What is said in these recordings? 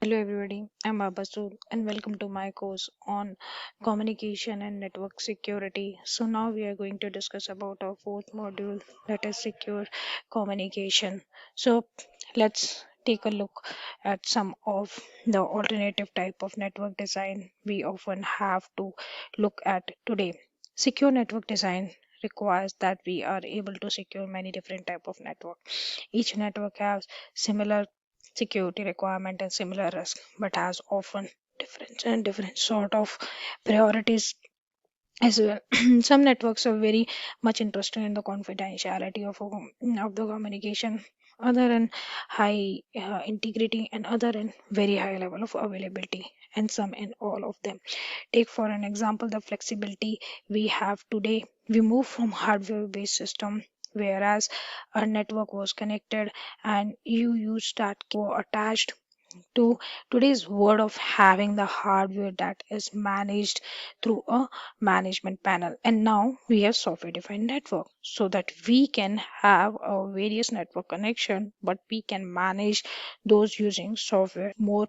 Hello everybody, I'm Abasul and welcome to my course on communication and network security. So now we are going to discuss about our fourth module, that is secure communication. So let's take a look at some of the alternative type of network design we often have to look at today. Secure network design requires that we are able to secure many different type of network. Each network has similar security requirement and similar risk, but has often different sort of priorities as well. Some networks are very much interested in the confidentiality of the communication, other in high integrity, and other in very high level of availability, and some in all of them. Take for an example the flexibility we have today. We move from hardware based system, whereas a network was connected and you used that attached to today's world of having the hardware that is managed through a management panel. And now we have software defined network, so that we can have a various network connection, but we can manage those using software more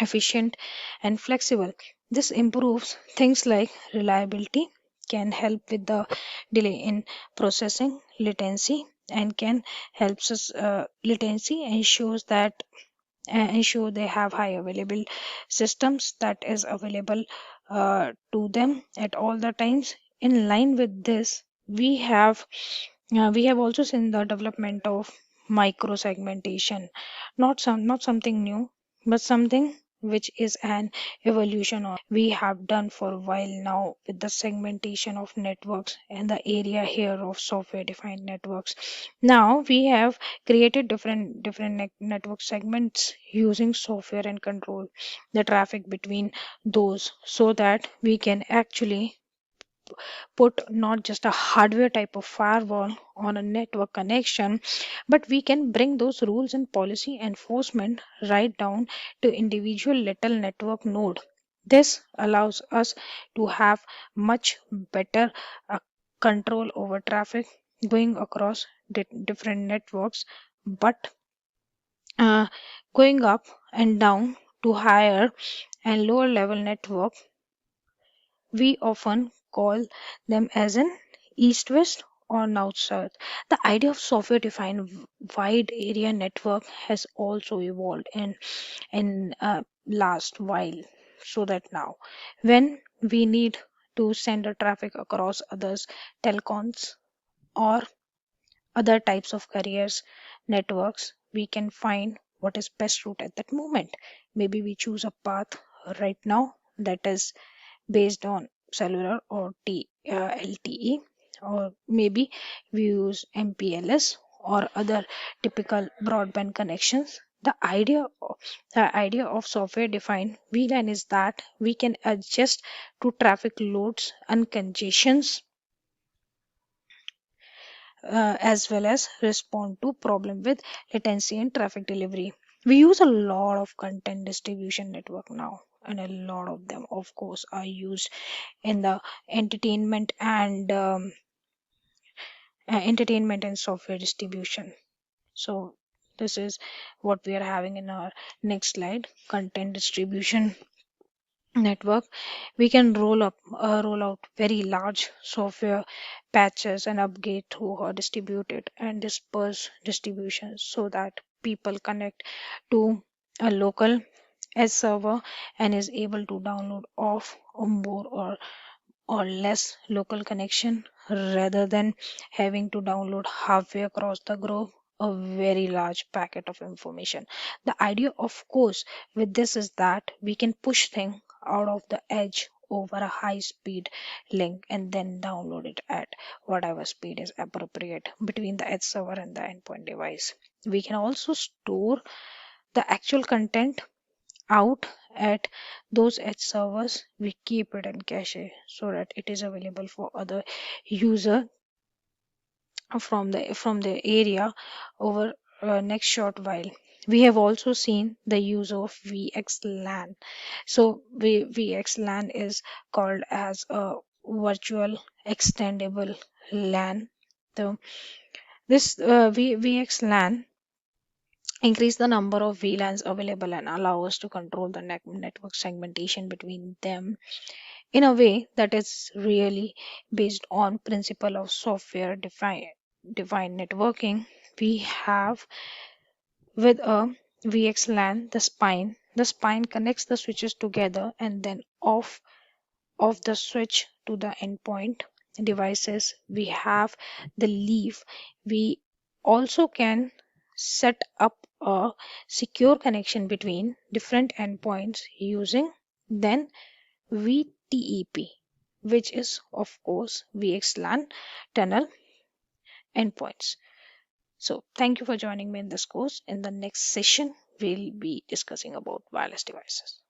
efficient and flexible. This improves things like reliability, can help with the delay in processing, latency, and can helps us latency ensures that ensure they have high available systems that is available to them at all the times. In line with this, we have also seen the development of micro segmentation, not something new, but something which is an evolution of we have done for a while now with the segmentation of networks and the area here of software defined networks. Now we have created different network segments using software and control the traffic between those, so that we can actually put not just a hardware type of firewall on a network connection, but we can bring those rules and policy enforcement right down to individual little network node. This allows us to have much better control over traffic going across different networks, but uh, going up and down to higher and lower level network. We often call them as an east-west or north-south. The idea of software-defined wide area network has also evolved in last while, so that now when we need to send the traffic across others telecoms or other types of carriers networks, we can find what is best route at that moment. Maybe we choose a path right now that is based on cellular or LTE, or maybe we use MPLS or other typical broadband connections. The idea of software defined VLAN is that we can adjust to traffic loads and congestions, as well as respond to problem with latency and traffic delivery. We use a lot of content distribution network now, and a lot of them of course are used in the entertainment and software distribution. So this is what we are having in our next slide, content distribution network. We can roll out very large software patches and upgrade to or distributed and disperse distribution, so that people connect to a local edge server and is able to download off or more or less local connection, rather than having to download halfway across the globe a very large packet of information. The idea, of course, with this is that we can push things out of the edge over a high speed link and then download it at whatever speed is appropriate between the edge server and the endpoint device. We can also store the actual content out at those edge servers. We keep it in cache so that it is available for other user from the area over next short while. We have also seen the use of VXLAN. So VXLAN is called as a virtual extendable LAN. The, this VXLAN increase the number of VLANs available and allow us to control the network segmentation between them in a way that is really based on principle of software defined networking. We have with a VXLAN the spine connects the switches together and then off the switch to the endpoint devices. We have the leaf. We also can set up a secure connection between different endpoints using then VTEP, which is of course VXLAN tunnel endpoints. So thank you for joining me in this course. In the next session, we'll be discussing about wireless devices.